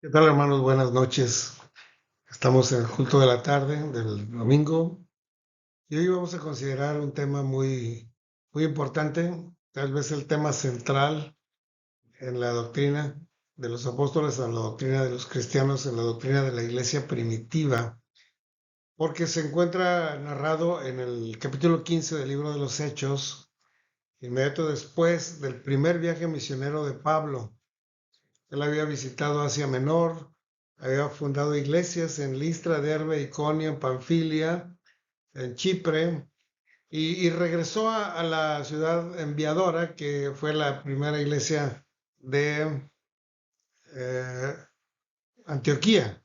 ¿Qué tal, hermanos? Buenas noches. Estamos en el culto de la tarde del domingo y hoy vamos a considerar un tema muy importante, tal vez el tema central en la doctrina de los apóstoles, en la doctrina de los cristianos, en la doctrina de la iglesia primitiva, porque se encuentra narrado en el capítulo 15 del libro de los Hechos, inmediato después del primer viaje misionero de Pablo. Él había visitado Asia Menor, había fundado iglesias en Listra, Derbe, Iconio, en Panfilia, en Chipre, y regresó a la ciudad enviadora, que fue la primera iglesia de eh, Antioquía.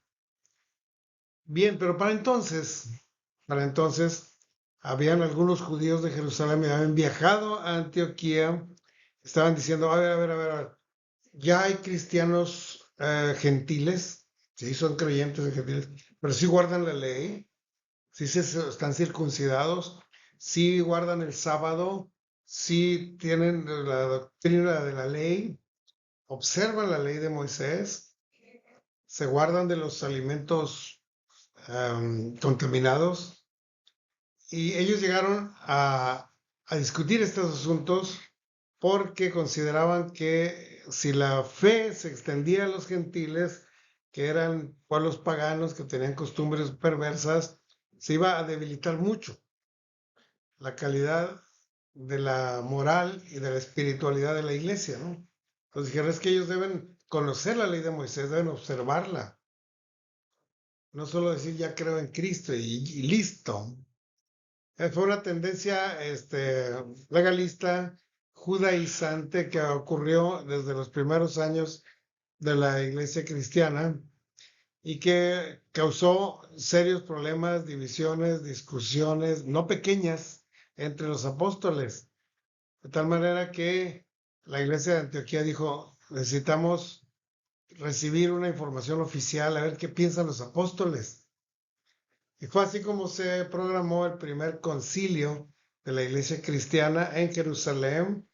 Bien, pero para entonces, habían algunos judíos de Jerusalén que habían viajado a Antioquía, estaban diciendo, a ver, ya hay cristianos gentiles, sí son creyentes de gentiles, pero sí guardan la ley, sí están circuncidados, sí guardan el sábado, sí tienen la doctrina de la ley, observan la ley de Moisés, se guardan de los alimentos contaminados, y ellos llegaron a discutir estos asuntos porque consideraban que si la fe se extendía a los gentiles, que eran pueblos paganos que tenían costumbres perversas, se iba a debilitar mucho la calidad de la moral y de la espiritualidad de la iglesia, ¿no? Entonces dijeron, es que ellos deben conocer la ley de Moisés, deben observarla, no solo decir ya creo en Cristo y listo. Fue una tendencia legalista, judaizante, que ocurrió desde los primeros años de la iglesia cristiana y que causó serios problemas, divisiones, discusiones, no pequeñas, entre los apóstoles. De tal manera que la iglesia de Antioquía dijo, necesitamos recibir una información oficial, a ver qué piensan los apóstoles. Y fue así como se programó el primer concilio de la iglesia cristiana en Jerusalén.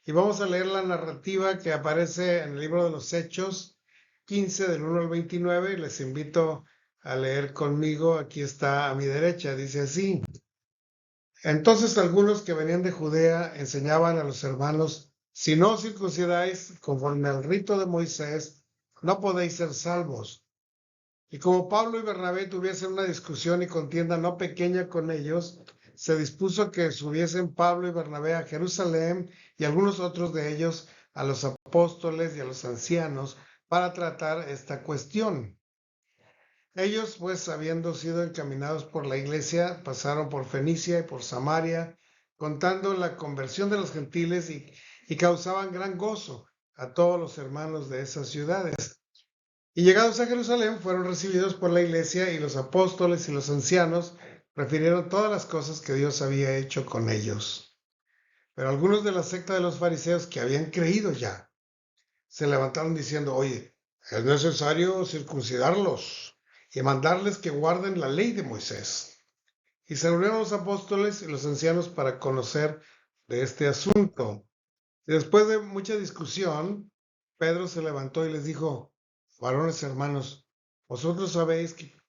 Y vamos a leer la narrativa que aparece en el libro de los Hechos 15 del 1 al 29. Les invito a leer conmigo. Aquí está a mi derecha. Dice así. Entonces algunos que venían de Judea enseñaban a los hermanos, si no os circuncidáis conforme al rito de Moisés, no podéis ser salvos. Y como Pablo y Bernabé tuviesen una discusión y contienda no pequeña con ellos, se dispuso que subiesen Pablo y Bernabé a Jerusalén y algunos otros de ellos a los apóstoles y a los ancianos para tratar esta cuestión. Ellos, pues, habiendo sido encaminados por la iglesia, pasaron por Fenicia y por Samaria, contando la conversión de los gentiles y causaban gran gozo a todos los hermanos de esas ciudades. Y llegados a Jerusalén, fueron recibidos por la iglesia, y los apóstoles y los ancianos refirieron todas las cosas que Dios había hecho con ellos. Pero algunos de la secta de los fariseos que habían creído ya, se levantaron diciendo, oye, es necesario circuncidarlos y mandarles que guarden la ley de Moisés. Y se reunieron los apóstoles y los ancianos para conocer de este asunto. Y después de mucha discusión, Pedro se levantó y les dijo, varones hermanos, vosotros sabéis que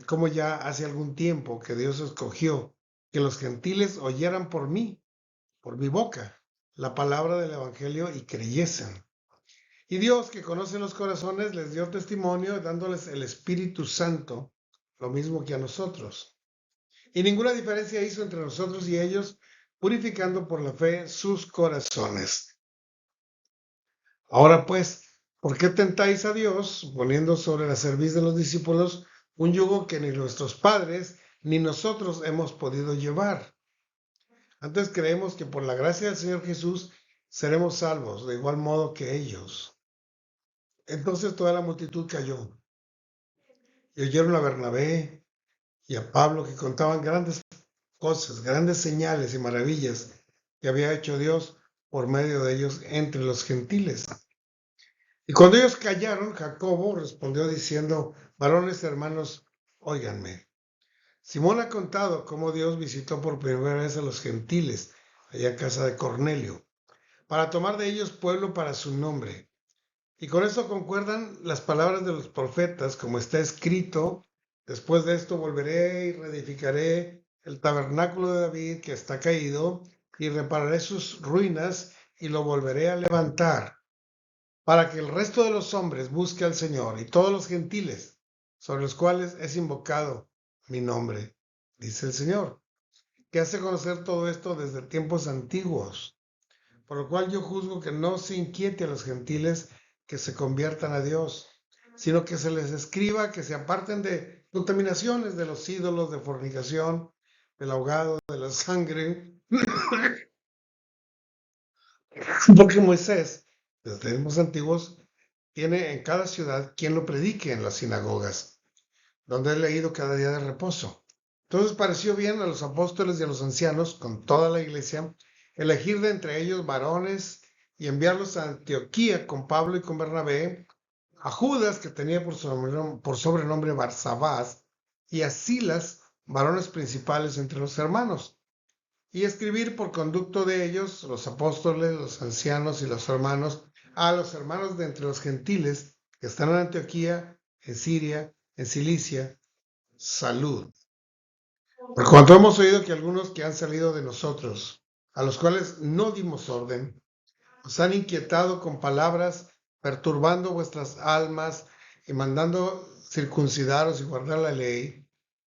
como ya hace algún tiempo que Dios escogió que los gentiles oyeran por mi boca, la palabra del Evangelio y creyesen. Y Dios, que conoce los corazones, les dio testimonio dándoles el Espíritu Santo, lo mismo que a nosotros. Y ninguna diferencia hizo entre nosotros y ellos, purificando por la fe sus corazones. Ahora pues, ¿por qué tentáis a Dios, poniendo sobre la cerviz de los discípulos un yugo que ni nuestros padres ni nosotros hemos podido llevar? Antes creemos que por la gracia del Señor Jesús seremos salvos, de igual modo que ellos. Entonces toda la multitud cayó y oyeron a Bernabé y a Pablo, que contaban grandes cosas, grandes señales y maravillas que había hecho Dios por medio de ellos entre los gentiles. Y cuando ellos callaron, Jacobo respondió diciendo, varones hermanos, óiganme. Simón ha contado cómo Dios visitó por primera vez a los gentiles allá en casa de Cornelio, para tomar de ellos pueblo para su nombre. Y con eso concuerdan las palabras de los profetas, como está escrito: después de esto volveré y reedificaré el tabernáculo de David que está caído, y repararé sus ruinas y lo volveré a levantar, para que el resto de los hombres busque al Señor y todos los gentiles sobre los cuales es invocado mi nombre, dice el Señor, que hace conocer todo esto desde tiempos antiguos. Por lo cual yo juzgo que no se inquiete a los gentiles que se conviertan a Dios, sino que se les escriba que se aparten de contaminaciones, de los ídolos, de fornicación, del ahogado, de la sangre, porque Moisés, desde tiempos antiguos, tiene en cada ciudad quien lo predique en las sinagogas, donde he leído cada día de reposo. Entonces pareció bien a los apóstoles y a los ancianos, con toda la iglesia, elegir de entre ellos varones y enviarlos a Antioquía con Pablo y con Bernabé, a Judas, que tenía por sobrenombre Barsabás, y a Silas, varones principales entre los hermanos, y escribir por conducto de ellos, los apóstoles, los ancianos y los hermanos, a los hermanos de entre los gentiles que están en Antioquía, en Siria, en Cilicia, salud. Por cuanto hemos oído que algunos que han salido de nosotros, a los cuales no dimos orden, os han inquietado con palabras, perturbando vuestras almas y mandando circuncidaros y guardar la ley,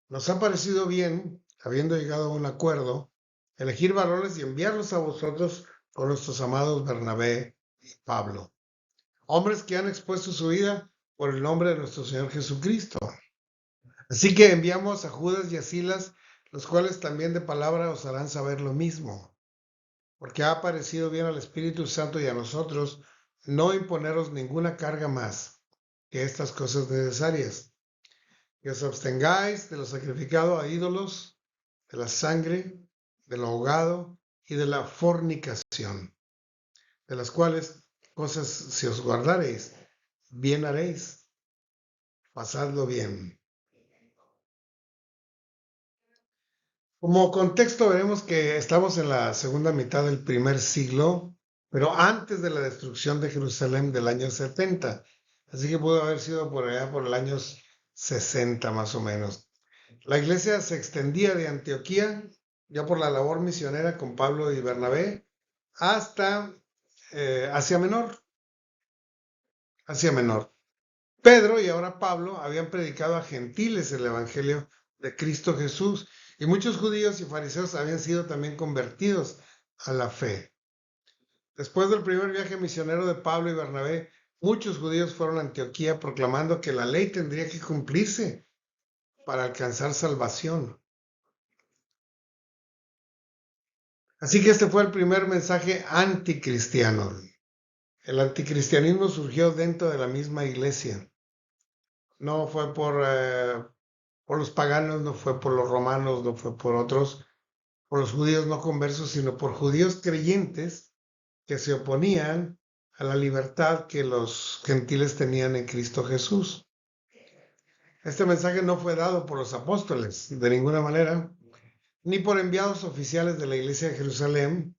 nos ha parecido bien, habiendo llegado a un acuerdo, elegir varones y enviarlos a vosotros con nuestros amados Bernabé y Pablo, hombres que han expuesto su vida por el nombre de nuestro Señor Jesucristo. Así que enviamos a Judas y a Silas, los cuales también de palabra os harán saber lo mismo, porque ha parecido bien al Espíritu Santo y a nosotros no imponeros ninguna carga más que estas cosas necesarias, que os abstengáis de lo sacrificado a ídolos, de la sangre, de lo ahogado y de la fornicación, de las cuales cosas si os guardareis, bien haréis, pasadlo bien. Como contexto veremos que estamos en la segunda mitad del primer siglo, pero antes de la destrucción de Jerusalén del año 70. Así que pudo haber sido por allá por el año 60 más o menos. La iglesia se extendía de Antioquía, ya por la labor misionera con Pablo y Bernabé, hasta Asia Menor. Asia Menor. Pedro y ahora Pablo habían predicado a gentiles el evangelio de Cristo Jesús, y muchos judíos y fariseos habían sido también convertidos a la fe. Después del primer viaje misionero de Pablo y Bernabé, muchos judíos fueron a Antioquía proclamando que la ley tendría que cumplirse para alcanzar salvación. Así que este fue el primer mensaje anticristiano. El anticristianismo surgió dentro de la misma iglesia. No fue por los paganos, no fue por los romanos, no fue por otros, por los judíos no conversos, sino por judíos creyentes que se oponían a la libertad que los gentiles tenían en Cristo Jesús. Este mensaje no fue dado por los apóstoles de ninguna manera, ni por enviados oficiales de la iglesia de Jerusalén,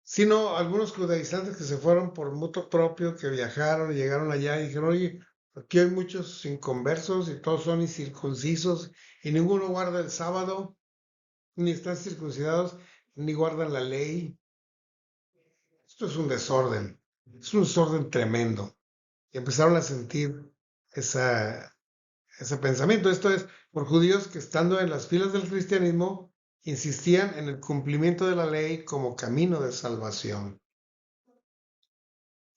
sino algunos judaizantes que se fueron por mutuo propio, que viajaron y llegaron allá y dijeron: oye, aquí hay muchos inconversos y todos son incircuncisos y ninguno guarda el sábado, ni están circuncidados, ni guardan la ley. Esto es un desorden tremendo. Y empezaron a sentir ese pensamiento. Esto es por judíos que, estando en las filas del cristianismo, insistían en el cumplimiento de la ley como camino de salvación.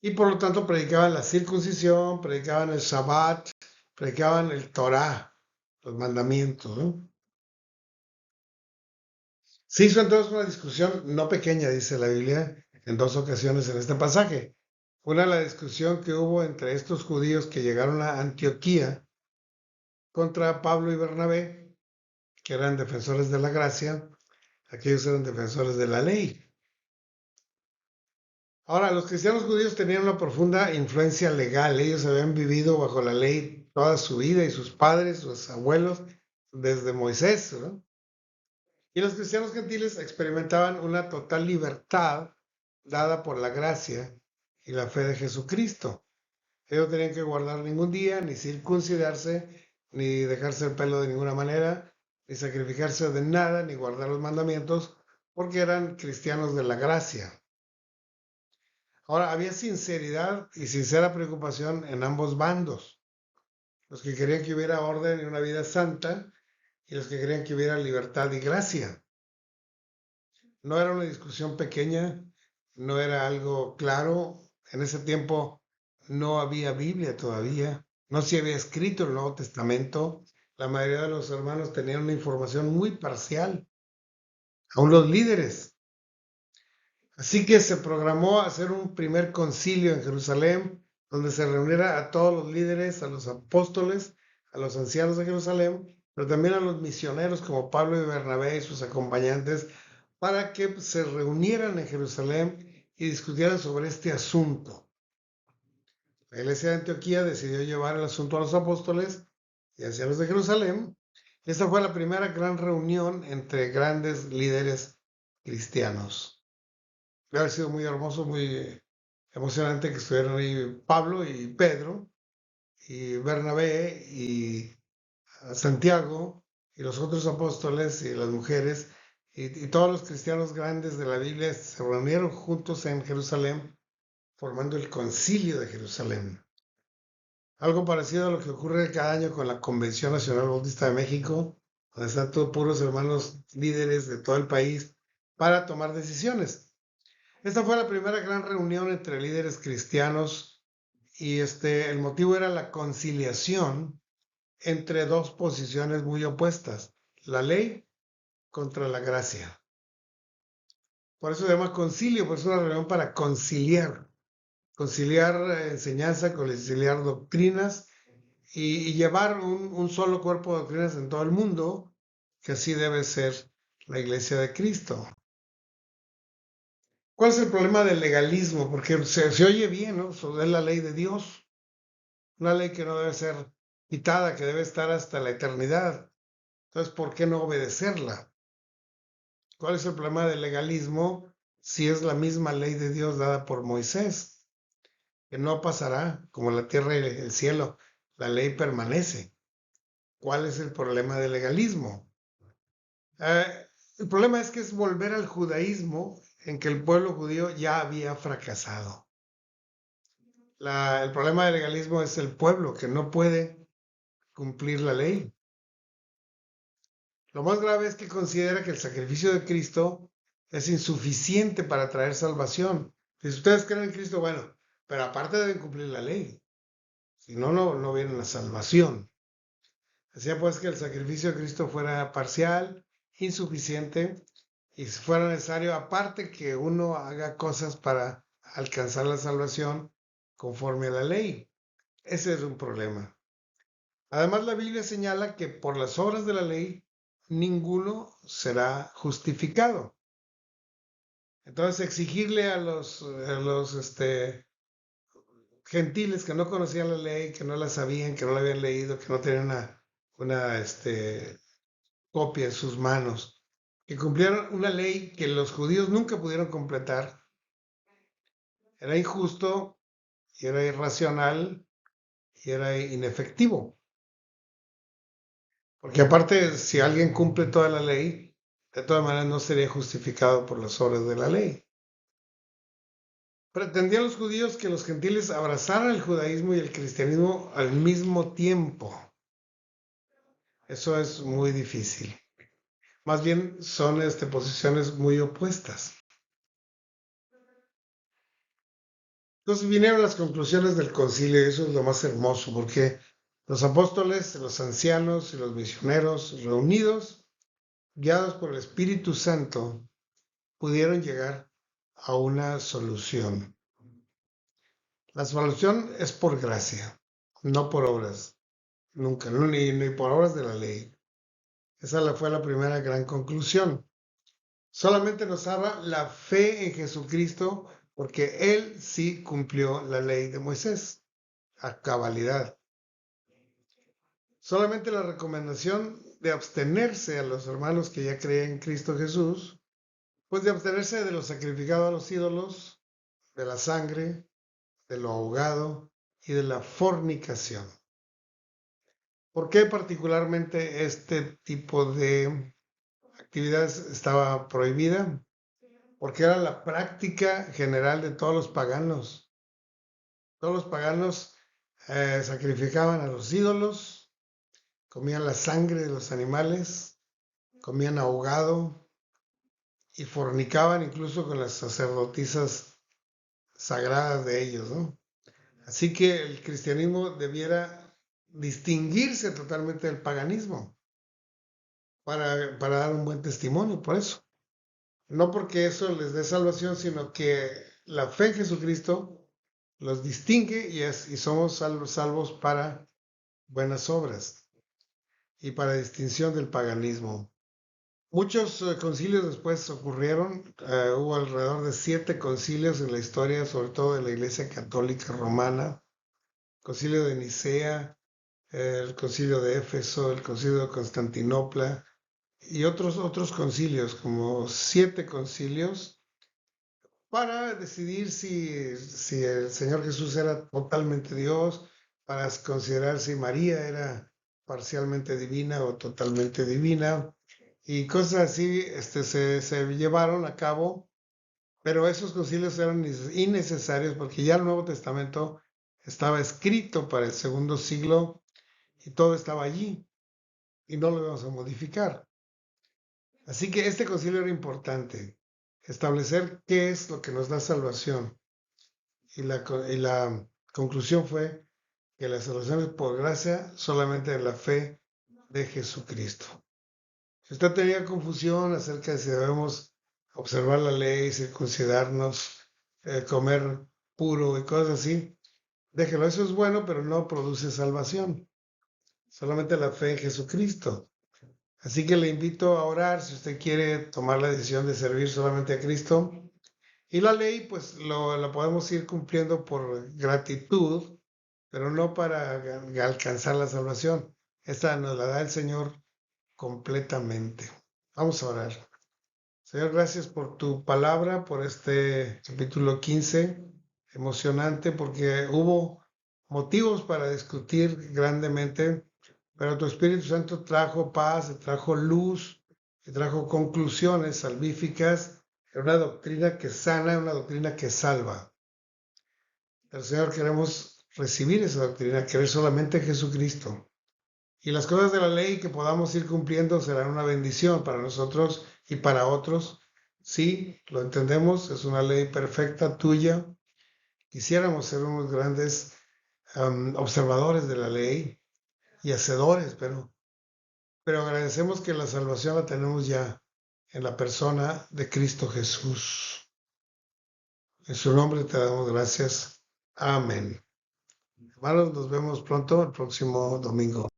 Y por lo tanto predicaban la circuncisión, predicaban el Shabbat, predicaban el Torah, los mandamientos, ¿no? Se hizo entonces una discusión no pequeña, dice la Biblia, en dos ocasiones en este pasaje. Una, la discusión que hubo entre estos judíos que llegaron a Antioquía contra Pablo y Bernabé, que eran defensores de la gracia, aquellos eran defensores de la ley. Ahora, los cristianos judíos tenían una profunda influencia legal. Ellos habían vivido bajo la ley toda su vida, y sus padres, sus abuelos, desde Moisés, ¿no? Y los cristianos gentiles experimentaban una total libertad dada por la gracia y la fe de Jesucristo. Ellos no tenían que guardar ningún día, ni circuncidarse, ni dejarse el pelo de ninguna manera, ni sacrificarse de nada, ni guardar los mandamientos, porque eran cristianos de la gracia. Ahora, había sinceridad y sincera preocupación en ambos bandos. Los que querían que hubiera orden y una vida santa, y los que querían que hubiera libertad y gracia. No era una discusión pequeña, no era algo claro. En ese tiempo no había Biblia todavía, no se había escrito el Nuevo Testamento. La mayoría de los hermanos tenían una información muy parcial, aún los líderes. Así que se programó hacer un primer concilio en Jerusalén, donde se reuniera a todos los líderes, a los apóstoles, a los ancianos de Jerusalén, pero también a los misioneros como Pablo y Bernabé y sus acompañantes, para que se reunieran en Jerusalén y discutieran sobre este asunto. La iglesia de Antioquía decidió llevar el asunto a los apóstoles y ancianos de Jerusalén. Esta fue la primera gran reunión entre grandes líderes cristianos. Debe haber sido muy hermoso, muy emocionante que estuvieran ahí Pablo y Pedro y Bernabé y Santiago y los otros apóstoles y las mujeres y todos los cristianos grandes de la Biblia se reunieron juntos en Jerusalén formando el Concilio de Jerusalén. Algo parecido a lo que ocurre cada año con la Convención Nacional Bautista de México, donde están todos puros hermanos líderes de todo el país para tomar decisiones. Esta fue la primera gran reunión entre líderes cristianos y el motivo era la conciliación entre dos posiciones muy opuestas, la ley contra la gracia. Por eso se llama concilio, pues es una reunión para conciliar enseñanza, conciliar doctrinas y llevar un solo cuerpo de doctrinas en todo el mundo, que así debe ser la iglesia de Cristo. ¿Cuál es el problema del legalismo? Porque se oye bien, ¿no? Es la ley de Dios, una ley que no debe ser quitada, que debe estar hasta la eternidad. Entonces, ¿por qué no obedecerla? ¿Cuál es el problema del legalismo si es la misma ley de Dios dada por Moisés? Que no pasará como la tierra y el cielo, la ley permanece. ¿Cuál es el problema del legalismo? El problema es que es volver al judaísmo en que el pueblo judío ya había fracasado. El problema del legalismo es el pueblo que no puede cumplir la ley. Lo más grave es que considera que el sacrificio de Cristo es insuficiente para traer salvación. Si ustedes creen en Cristo, bueno, pero aparte deben cumplir la ley. Si no, no viene la salvación. Hacía pues que el sacrificio de Cristo fuera parcial, insuficiente, y si fuera necesario, aparte que uno haga cosas para alcanzar la salvación conforme a la ley. Ese es un problema. Además, la Biblia señala que por las obras de la ley ninguno será justificado. Entonces, exigirle a los gentiles que no conocían la ley, que no la sabían, que no la habían leído, que no tenían una copia en sus manos, que cumplieran una ley que los judíos nunca pudieron completar, era injusto y era irracional y era inefectivo. Porque aparte, si alguien cumple toda la ley, de todas maneras no sería justificado por las obras de la ley. Pretendían los judíos que los gentiles abrazaran el judaísmo y el cristianismo al mismo tiempo. Eso es muy difícil. Más bien son posiciones muy opuestas. Entonces vinieron las conclusiones del concilio y eso es lo más hermoso, porque los apóstoles, los ancianos y los misioneros reunidos, guiados por el Espíritu Santo, pudieron llegar a una solución. La solución es por gracia, no por obras, nunca, ni por obras de la ley. Esa fue la primera gran conclusión. Solamente nos habla la fe en Jesucristo porque Él sí cumplió la ley de Moisés a cabalidad. Solamente la recomendación de abstenerse a los hermanos que ya creen en Cristo Jesús, pues de abstenerse de lo sacrificado a los ídolos, de la sangre, de lo ahogado y de la fornicación. ¿Por qué particularmente este tipo de actividades estaba prohibida? Porque era la práctica general de todos los paganos. Todos los paganos sacrificaban a los ídolos, comían la sangre de los animales, comían ahogado y fornicaban incluso con las sacerdotisas sagradas de ellos, ¿no? Así que el cristianismo debiera distinguirse totalmente del paganismo para dar un buen testimonio, por eso. No porque eso les dé salvación, sino que la fe en Jesucristo los distingue y somos salvos para buenas obras y para distinción del paganismo. Muchos concilios después ocurrieron, hubo alrededor de 7 concilios en la historia, sobre todo de la Iglesia Católica Romana, concilio de Nicea, el concilio de Éfeso, el concilio de Constantinopla y otros concilios, como 7 concilios, para decidir si el Señor Jesús era totalmente Dios, para considerar si María era parcialmente divina o totalmente divina, y cosas así se llevaron a cabo, pero esos concilios eran innecesarios porque ya el Nuevo Testamento estaba escrito para el segundo siglo y todo estaba allí y no lo íbamos a modificar. Así que este concilio era importante, establecer qué es lo que nos da salvación. Y la conclusión fue que la salvación es por gracia solamente en la fe de Jesucristo. Si usted tenía confusión acerca de si debemos observar la ley, circuncidarnos, comer puro y cosas así, déjelo. Eso es bueno, pero no produce salvación. Solamente la fe en Jesucristo. Así que le invito a orar si usted quiere tomar la decisión de servir solamente a Cristo. Y la ley, pues la podemos ir cumpliendo por gratitud, pero no para alcanzar la salvación. Esta nos la da el Señor completamente. Vamos a orar. Señor, gracias por tu palabra, por este capítulo 15, emocionante, porque hubo motivos para discutir grandemente, pero tu Espíritu Santo trajo paz, trajo luz, y trajo conclusiones salvíficas, una doctrina que sana, una doctrina que salva. Pero Señor, queremos recibir esa doctrina, creer solamente en Jesucristo. Y las cosas de la ley que podamos ir cumpliendo serán una bendición para nosotros y para otros. Sí, lo entendemos, es una ley perfecta tuya. Quisiéramos ser unos grandes observadores de la ley y hacedores, pero agradecemos que la salvación la tenemos ya en la persona de Cristo Jesús. En su nombre te damos gracias. Amén. Hermanos, nos vemos pronto el próximo domingo.